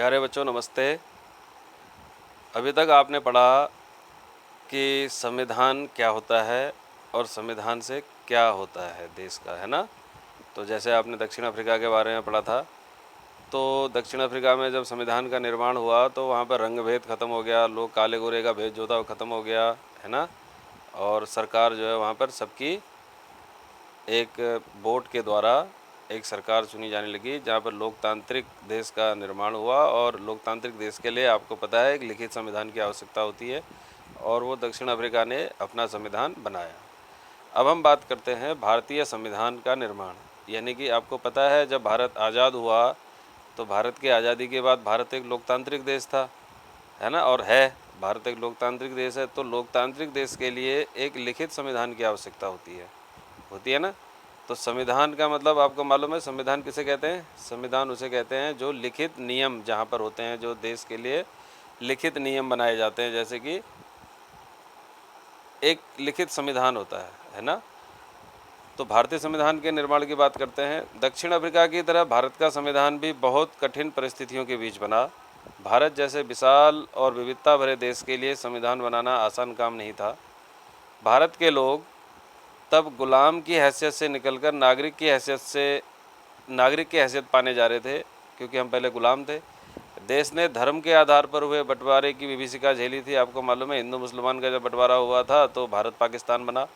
प्यारे बच्चों नमस्ते। अभी तक आपने पढ़ा कि संविधान क्या होता है और संविधान से क्या होता है देश का, है ना। तो जैसे आपने दक्षिण अफ्रीका के बारे में पढ़ा था, तो दक्षिण अफ्रीका में जब संविधान का निर्माण हुआ तो वहाँ पर रंग भेद ख़त्म हो गया, लोग काले गोरे का भेद जो था वो ख़त्म हो गया, है ना। और सरकार जो है वहाँ पर सबकी एक वोट के द्वारा एक सरकार चुनी जाने लगी, जहाँ पर लोकतांत्रिक देश का निर्माण हुआ। और लोकतांत्रिक देश के लिए आपको पता है एक लिखित संविधान की आवश्यकता होती है, और वो दक्षिण अफ्रीका ने अपना संविधान बनाया। अब हम बात करते हैं भारतीय संविधान का निर्माण, यानी कि आपको पता है जब भारत आज़ाद हुआ तो भारत की आज़ादी के बाद भारत एक लोकतांत्रिक देश था, है ना। और है, भारत एक लोकतांत्रिक देश है, तो लोकतांत्रिक देश के लिए एक लिखित संविधान की आवश्यकता होती है ना। तो संविधान का मतलब आपको मालूम है, संविधान किसे कहते हैं? संविधान उसे कहते हैं जो लिखित नियम जहाँ पर होते हैं, जो देश के लिए लिखित नियम बनाए जाते हैं, जैसे कि एक लिखित संविधान होता है ना। तो भारतीय संविधान के निर्माण की बात करते हैं। दक्षिण अफ्रीका की तरह भारत का संविधान भी बहुत कठिन परिस्थितियों के बीच बना। भारत जैसे विशाल और विविधता भरे देश के लिए संविधान बनाना आसान काम नहीं था। भारत के लोग तब गुलाम की हैसियत से निकलकर नागरिक की हैसियत पाने जा रहे थे, क्योंकि हम पहले गुलाम थे। देश ने धर्म के आधार पर हुए बंटवारे की विभीषिका झेली थी। आपको मालूम है हिंदू मुसलमान का जब बंटवारा हुआ था तो भारत पाकिस्तान बना।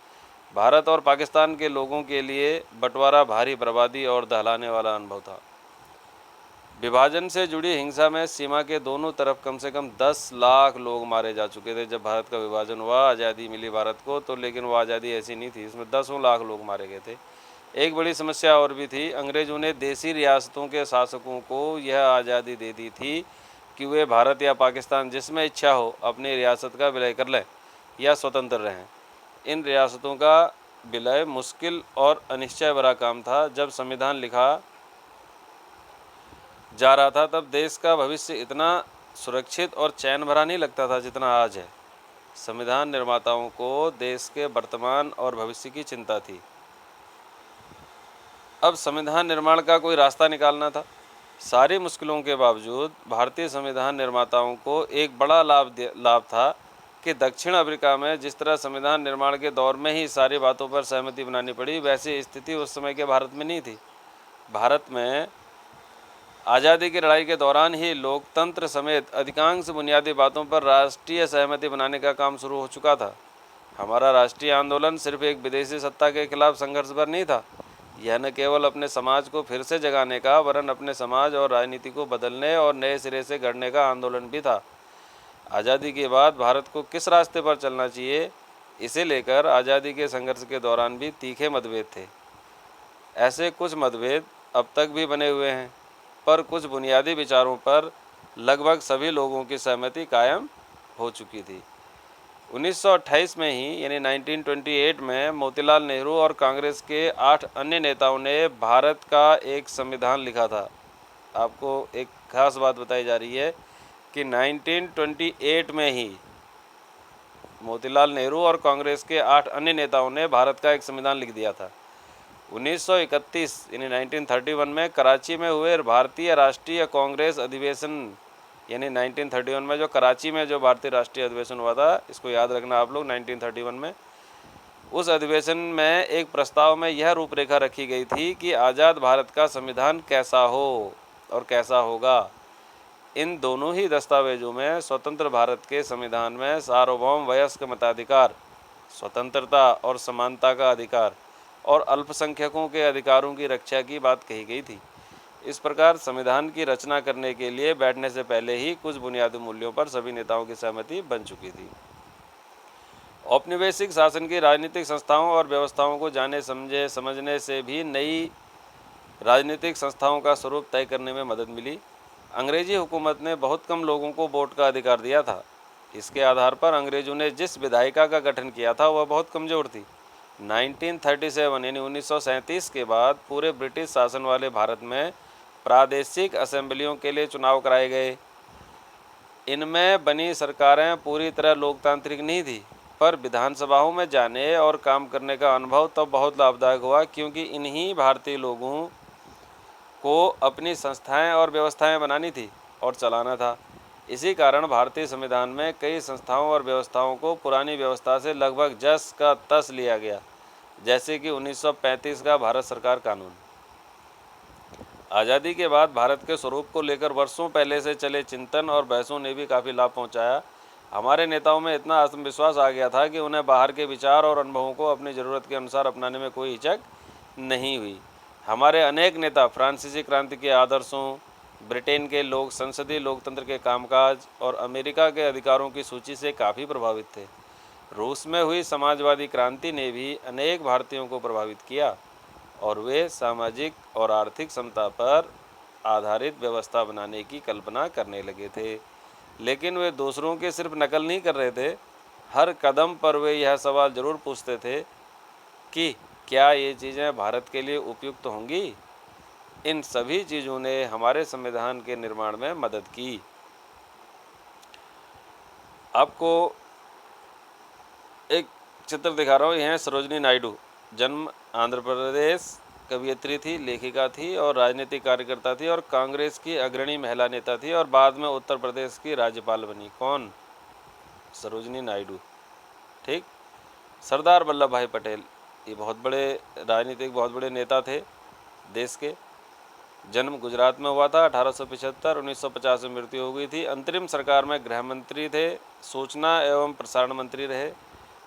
भारत और पाकिस्तान के लोगों के लिए बंटवारा भारी बर्बादी और दहलाने वाला अनुभव था। विभाजन से जुड़ी हिंसा में सीमा के दोनों तरफ कम से कम 10 लाख लोग मारे जा चुके थे। जब भारत का विभाजन हुआ, आज़ादी मिली भारत को, तो लेकिन वो आज़ादी ऐसी नहीं थी, इसमें 10 लाख लोग मारे गए थे। एक बड़ी समस्या और भी थी, अंग्रेज़ों ने देसी रियासतों के शासकों को यह आज़ादी दे दी थी कि वे भारत या पाकिस्तान जिसमें इच्छा हो अपनी रियासत का विलय कर लें या स्वतंत्र रहें। इन रियासतों का विलय मुश्किल और अनिश्चय भरा काम था। जब संविधान लिखा जा रहा था तब देश का भविष्य इतना सुरक्षित और चैन भरा नहीं लगता था जितना आज है। संविधान निर्माताओं को देश के वर्तमान और भविष्य की चिंता थी। अब संविधान निर्माण का कोई रास्ता निकालना था। सारी मुश्किलों के बावजूद भारतीय संविधान निर्माताओं को एक बड़ा लाभ था कि दक्षिण अफ्रीका में जिस तरह संविधान निर्माण के दौर में ही सारी बातों पर सहमति बनानी पड़ी, वैसी स्थिति उस समय के भारत में नहीं थी। भारत में आज़ादी की लड़ाई के दौरान ही लोकतंत्र समेत अधिकांश बुनियादी बातों पर राष्ट्रीय सहमति बनाने का काम शुरू हो चुका था। हमारा राष्ट्रीय आंदोलन सिर्फ एक विदेशी सत्ता के खिलाफ संघर्ष पर नहीं था, यह न केवल अपने समाज को फिर से जगाने का, वरन अपने समाज और राजनीति को बदलने और नए सिरे से गढ़ने का आंदोलन भी था। आज़ादी के बाद भारत को किस रास्ते पर चलना चाहिए, इसे लेकर आज़ादी के संघर्ष के दौरान भी तीखे मतभेद थे। ऐसे कुछ मतभेद अब तक भी बने हुए हैं, पर कुछ बुनियादी विचारों पर लगभग सभी लोगों की सहमति कायम हो चुकी थी। 1928 में ही यानी 1928 में मोतीलाल नेहरू और कांग्रेस के 8 अन्य नेताओं ने भारत का एक संविधान लिखा था। आपको एक खास बात बताई जा रही है कि 1928 में ही मोतीलाल नेहरू और कांग्रेस के 8 अन्य नेताओं ने भारत का एक संविधान लिख दिया था। 1931 यानी 1931 में कराची में हुए भारतीय राष्ट्रीय कांग्रेस अधिवेशन, यानी 1931 में जो कराची में जो भारतीय राष्ट्रीय अधिवेशन हुआ था, इसको याद रखना आप लोग, 1931 में उस अधिवेशन में एक प्रस्ताव में यह रूपरेखा रखी गई थी कि आज़ाद भारत का संविधान कैसा हो और कैसा होगा। इन दोनों ही दस्तावेजों में स्वतंत्र भारत के संविधान में सार्वभौम वयस्क मताधिकार, स्वतंत्रता और समानता का अधिकार और अल्पसंख्यकों के अधिकारों की रक्षा की बात कही गई थी। इस प्रकार संविधान की रचना करने के लिए बैठने से पहले ही कुछ बुनियादी मूल्यों पर सभी नेताओं की सहमति बन चुकी थी। औपनिवेशिक शासन की राजनीतिक संस्थाओं और व्यवस्थाओं को जाने समझने से भी नई राजनीतिक संस्थाओं का स्वरूप तय करने में मदद मिली। अंग्रेजी हुकूमत ने बहुत कम लोगों को वोट का अधिकार दिया था। इसके आधार पर अंग्रेजों ने जिस विधायिका का गठन किया था वह बहुत कमज़ोर थी। 1937 यानी 1937 के बाद पूरे ब्रिटिश शासन वाले भारत में प्रादेशिक असेंबलियों के लिए चुनाव कराए गए। इनमें बनी सरकारें पूरी तरह लोकतांत्रिक नहीं थी, पर विधानसभाओं में जाने और काम करने का अनुभव तब बहुत लाभदायक हुआ, क्योंकि इन्हीं भारतीय लोगों को अपनी संस्थाएं और व्यवस्थाएं बनानी थी। और चलाना था। इसी कारण भारतीय संविधान में कई संस्थाओं और व्यवस्थाओं को पुरानी व्यवस्था से लगभग जस का तस लिया गया, जैसे कि 1935 का भारत सरकार कानून। आज़ादी के बाद भारत के स्वरूप को लेकर वर्षों पहले से चले चिंतन और बहसों ने भी काफ़ी लाभ पहुंचाया। हमारे नेताओं में इतना आत्मविश्वास आ गया था कि उन्हें बाहर के विचार और अनुभवों को अपनी ज़रूरत के अनुसार अपनाने में कोई हिचक नहीं हुई। हमारे अनेक नेता फ्रांसीसी क्रांति के आदर्शों, ब्रिटेन के लोग संसदीय लोकतंत्र के कामकाज और अमेरिका के अधिकारों की सूची से काफ़ी प्रभावित थे। रूस में हुई समाजवादी क्रांति ने भी अनेक भारतीयों को प्रभावित किया और वे सामाजिक और आर्थिक समता पर आधारित व्यवस्था बनाने की कल्पना करने लगे थे। लेकिन वे दूसरों की सिर्फ नकल नहीं कर रहे थे, हर कदम पर वे यह सवाल ज़रूर पूछते थे कि क्या ये चीज़ें भारत के लिए उपयुक्त होंगी। इन सभी चीज़ों ने हमारे संविधान के निर्माण में मदद की। आपको एक चित्र दिखा रहा हूँ। यह है सरोजिनी नायडू। जन्म आंध्र प्रदेश, कवयित्री थी, लेखिका थी और राजनीतिक कार्यकर्ता थी और कांग्रेस की अग्रणी महिला नेता थी और बाद में उत्तर प्रदेश की राज्यपाल बनी। कौन? सरोजिनी नायडू। ठीक। सरदार वल्लभ भाई पटेल, ये बहुत बड़े राजनीतिक बहुत बड़े नेता थे देश के। जन्म गुजरात में हुआ था 1875, 1950 में मृत्यु हो गई थी। अंतरिम सरकार में गृह मंत्री थे, सूचना एवं प्रसारण मंत्री रहे,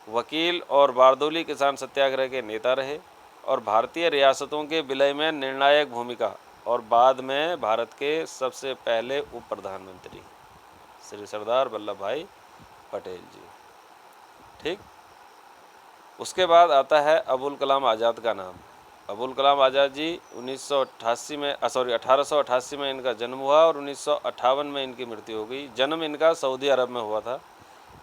वकील और बारदोली किसान सत्याग्रह के नेता रहे और भारतीय रियासतों के विलय में निर्णायक भूमिका और बाद में भारत के सबसे पहले उप प्रधानमंत्री श्री सरदार वल्लभ भाई पटेल जी। ठीक। उसके बाद आता है अबुल कलाम आज़ाद का नाम। अबुल कलाम आज़ाद जी 1888 में इनका जन्म हुआ और 1958 में इनकी मृत्यु हो गई। जन्म इनका सऊदी अरब में हुआ था।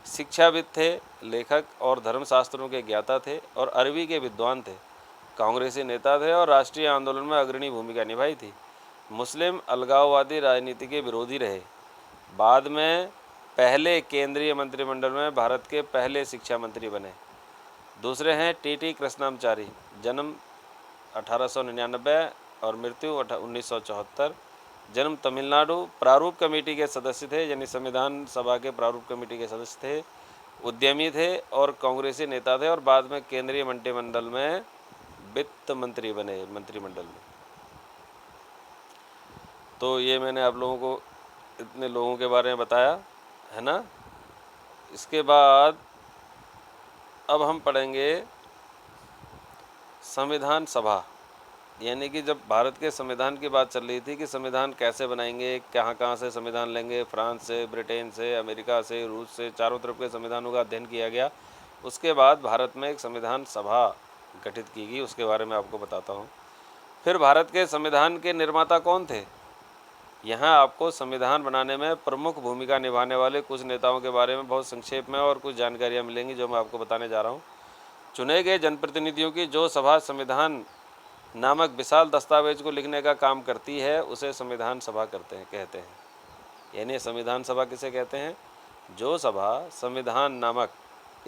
शिक्षाविद थे, लेखक और धर्मशास्त्रों के ज्ञाता थे और अरबी के विद्वान थे। कांग्रेसी नेता थे और राष्ट्रीय आंदोलन में अग्रणी भूमिका निभाई थी। मुस्लिम अलगाववादी राजनीति के विरोधी रहे। बाद में पहले केंद्रीय मंत्रिमंडल में भारत के पहले शिक्षा मंत्री बने। दूसरे हैं टी कृष्णाचारी। जन्म 1899 और मृत्यु 1974। जन्म तमिलनाडु। प्रारूप कमेटी के सदस्य थे, यानी संविधान सभा के प्रारूप कमेटी के सदस्य थे। उद्यमी थे और कांग्रेसी नेता थे और बाद में केंद्रीय मंत्रिमंडल में वित्त मंत्री बने, मंत्रिमंडल में। तो ये मैंने आप लोगों को इतने लोगों के बारे में बताया है ना। इसके बाद अब हम पढ़ेंगे संविधान सभा, यानी कि जब भारत के संविधान की बात चल रही थी कि संविधान कैसे बनाएंगे, कहाँ से संविधान लेंगे, फ्रांस से, ब्रिटेन से, अमेरिका से, रूस से, चारों तरफ के संविधानों का अध्ययन किया गया। उसके बाद भारत में एक संविधान सभा गठित की गई, उसके बारे में आपको बताता हूँ। फिर भारत के संविधान के निर्माता कौन थे? यहाँ आपको संविधान बनाने में प्रमुख भूमिका निभाने वाले कुछ नेताओं के बारे में बहुत संक्षेप में और कुछ जानकारियाँ मिलेंगी जो मैं आपको बताने जा रहा हूँ। चुने गए जनप्रतिनिधियों की जो सभा संविधान नामक विशाल दस्तावेज को लिखने का काम करती है उसे संविधान सभा कहते हैं। यानी संविधान सभा किसे कहते हैं? जो सभा संविधान नामक,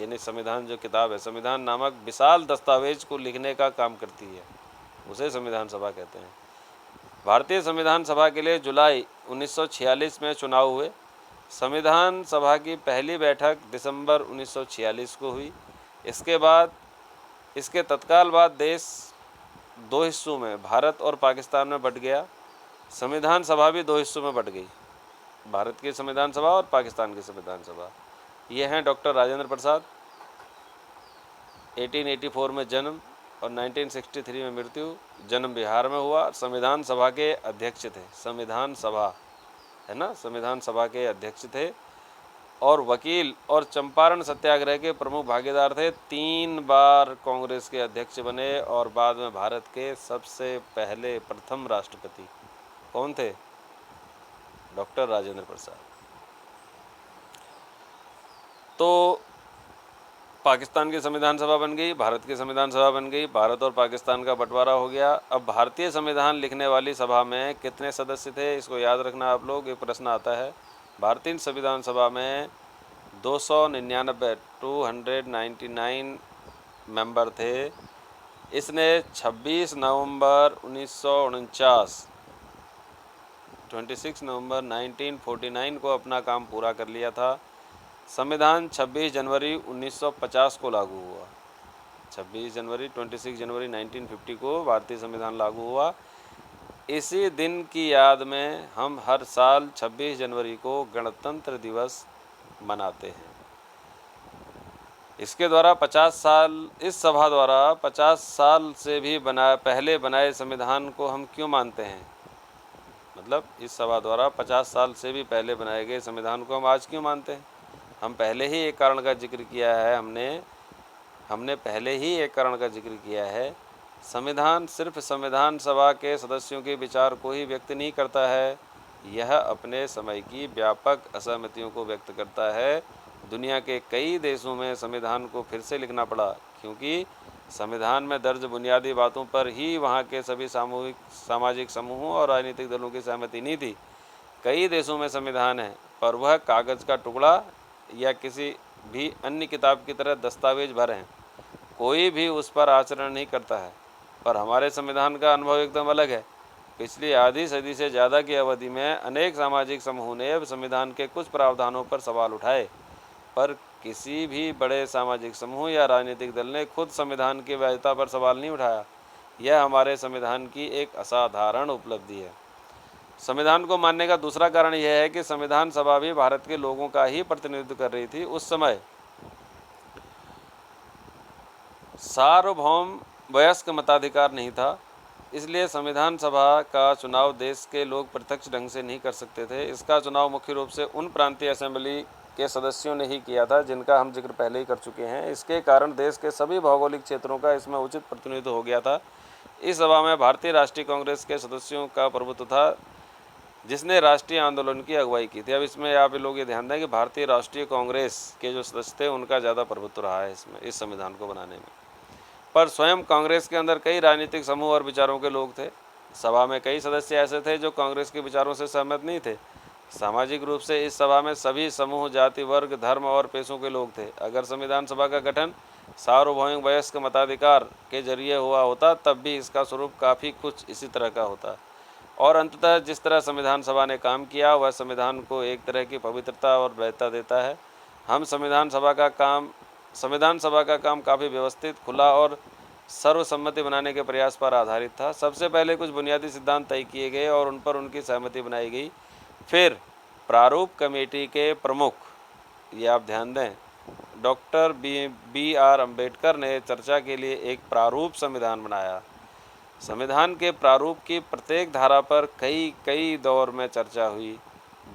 यानी संविधान जो किताब है, संविधान नामक विशाल दस्तावेज को लिखने का काम करती है, उसे संविधान सभा कहते हैं। भारतीय संविधान सभा के लिए जुलाई 1946 में चुनाव हुए। संविधान सभा की पहली बैठक दिसंबर 1946 को हुई। इसके तत्काल बाद देश दो हिस्सों में, भारत और पाकिस्तान में बंट गया। संविधान सभा भी दो हिस्सों में बंट गई, भारत की संविधान सभा और पाकिस्तान की संविधान सभा। ये हैं डॉक्टर राजेंद्र प्रसाद। 1884 में जन्म और 1963 में मृत्यु। जन्म बिहार में हुआ। संविधान सभा के अध्यक्ष थे। संविधान सभा है ना, संविधान सभा के अध्यक्ष थे और वकील और चंपारण सत्याग्रह के प्रमुख भागीदार थे। 3 बार कांग्रेस के अध्यक्ष बने और बाद में भारत के सबसे पहले प्रथम राष्ट्रपति कौन थे? डॉक्टर राजेंद्र प्रसाद। तो पाकिस्तान की संविधान सभा बन गई, भारत की संविधान सभा बन गई, भारत और पाकिस्तान का बंटवारा हो गया। अब भारतीय संविधान लिखने वाली सभा में कितने सदस्य थे, इसको याद रखना आप लोग, एक प्रश्न आता है। भारतीय संविधान सभा में 299 मेंबर थे। इसने 26 नवंबर 1949 26 नवंबर 1949 को अपना काम पूरा कर लिया था। संविधान 26 जनवरी 1950 को लागू हुआ। 26 जनवरी 1950 को भारतीय संविधान लागू हुआ। इसी दिन की याद में हम हर साल 26 जनवरी को गणतंत्र दिवस मनाते हैं। इसके द्वारा 50 साल इस सभा द्वारा 50 साल से भी पहले बनाए संविधान को हम क्यों मानते हैं? मतलब इस सभा द्वारा 50 साल से भी पहले बनाए गए संविधान को हम आज क्यों मानते हैं? हम पहले ही एक कारण का जिक्र किया है हमने पहले ही एक कारण का जिक्र किया है। संविधान सिर्फ संविधान सभा के सदस्यों के विचार को ही व्यक्त नहीं करता है, यह अपने समय की व्यापक असहमतियों को व्यक्त करता है। दुनिया के कई देशों में संविधान को फिर से लिखना पड़ा क्योंकि संविधान में दर्ज बुनियादी बातों पर ही वहाँ के सभी सामाजिक समूहों और राजनीतिक दलों की सहमति नहीं थी। कई देशों में संविधान है पर वह कागज़ का टुकड़ा या किसी भी अन्य किताब की तरह दस्तावेज भर हैं, कोई भी उस पर आचरण नहीं करता है। पर हमारे संविधान का अनुभव एकदम अलग है। पिछली आधी सदी से ज़्यादा की अवधि में अनेक सामाजिक समूहों ने संविधान के कुछ प्रावधानों पर सवाल उठाए, पर किसी भी बड़े सामाजिक समूह या राजनीतिक दल ने खुद संविधान की वैधता पर सवाल नहीं उठाया। यह हमारे संविधान की एक असाधारण उपलब्धि है। संविधान को मानने का दूसरा कारण यह है कि संविधान सभा भी भारत के लोगों का ही प्रतिनिधित्व कर रही थी। उस समय सार्वभौम वयस्क मताधिकार नहीं था, इसलिए संविधान सभा का चुनाव देश के लोग प्रत्यक्ष ढंग से नहीं कर सकते थे। इसका चुनाव मुख्य रूप से उन प्रांतीय असेंबली के सदस्यों ने ही किया था जिनका हम जिक्र पहले ही कर चुके हैं। इसके कारण देश के सभी भौगोलिक क्षेत्रों का इसमें उचित प्रतिनिधित्व हो गया था। इस सभा में भारतीय राष्ट्रीय कांग्रेस के सदस्यों का प्रभुत्व था, जिसने राष्ट्रीय आंदोलन की अगुवाई की थी। अब इसमें आप लोग ये ध्यान दें कि भारतीय राष्ट्रीय कांग्रेस के जो सदस्य थे उनका ज़्यादा प्रभुत्व रहा है इसमें, इस संविधान को बनाने में। पर स्वयं कांग्रेस के अंदर कई राजनीतिक समूह और विचारों के लोग थे। सभा में कई सदस्य ऐसे थे जो कांग्रेस के विचारों से सहमत नहीं थे। सामाजिक रूप से इस सभा में सभी समूह, जाति, वर्ग, धर्म और पेशों के लोग थे। अगर संविधान सभा का गठन सार्वभौमिक वयस्क मताधिकार के जरिए हुआ होता तब भी इसका स्वरूप काफ़ी कुछ इसी तरह का होता। और अंततः जिस तरह संविधान सभा ने काम किया वह संविधान को एक तरह की पवित्रता और वैधता देता है। संविधान सभा का काम काफ़ी व्यवस्थित, खुला और सर्वसम्मति बनाने के प्रयास पर आधारित था। सबसे पहले कुछ बुनियादी सिद्धांत तय किए गए और उन पर उनकी सहमति बनाई गई। फिर प्रारूप कमेटी के प्रमुख, ये आप ध्यान दें, डॉक्टर बी.आर. अम्बेडकर ने चर्चा के लिए एक प्रारूप संविधान बनाया। संविधान के प्रारूप की प्रत्येक धारा पर कई दौर में चर्चा हुई।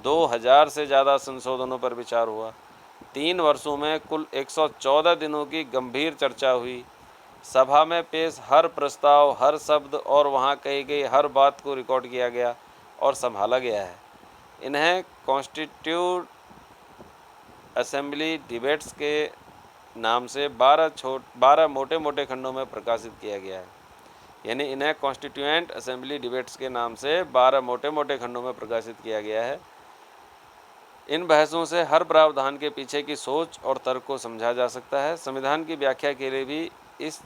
2000 से ज़्यादा संशोधनों पर विचार हुआ। 3 वर्षों में कुल 114 दिनों की गंभीर चर्चा हुई। सभा में पेश हर प्रस्ताव, हर शब्द और वहाँ कही गई हर बात को रिकॉर्ड किया गया और संभाला गया है। इन्हें कॉन्स्टिट्यूट असेंबली डिबेट्स के नाम से 12 मोटे मोटे खंडों में प्रकाशित किया गया है। यानी इन्हें कॉन्स्टिट्यूएंट असेंबली डिबेट्स के नाम से 12 मोटे मोटे खंडों में प्रकाशित किया गया है। इन बहसों से हर प्रावधान के पीछे की सोच और तर्क को समझा जा सकता है। संविधान की व्याख्या के लिए भी इस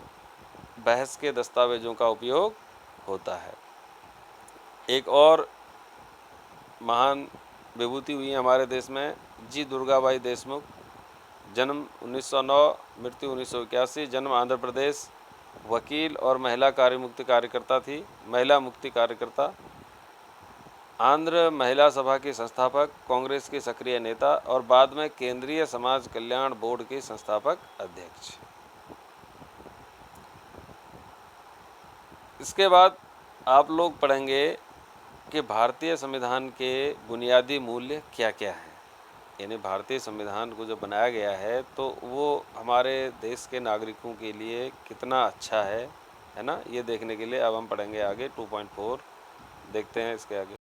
बहस के दस्तावेजों का उपयोग होता है। एक और महान विभूति हुई हमारे देश में, जी दुर्गाबाई देशमुख। जन्म 1909, मृत्यु 1981। जन्म आंध्र प्रदेश। वकील और महिला मुक्ति कार्यकर्ता थी, महिला मुक्ति कार्यकर्ता। आंध्र महिला सभा की संस्थापक, कांग्रेस की सक्रिय नेता और बाद में केंद्रीय समाज कल्याण बोर्ड की संस्थापक अध्यक्ष। इसके बाद आप लोग पढ़ेंगे कि भारतीय संविधान के बुनियादी मूल्य क्या क्या हैं। यानी भारतीय संविधान को जो बनाया गया है तो वो हमारे देश के नागरिकों के लिए कितना अच्छा है ना, ये देखने के लिए अब हम पढ़ेंगे आगे 2.4। देखते हैं इसके आगे।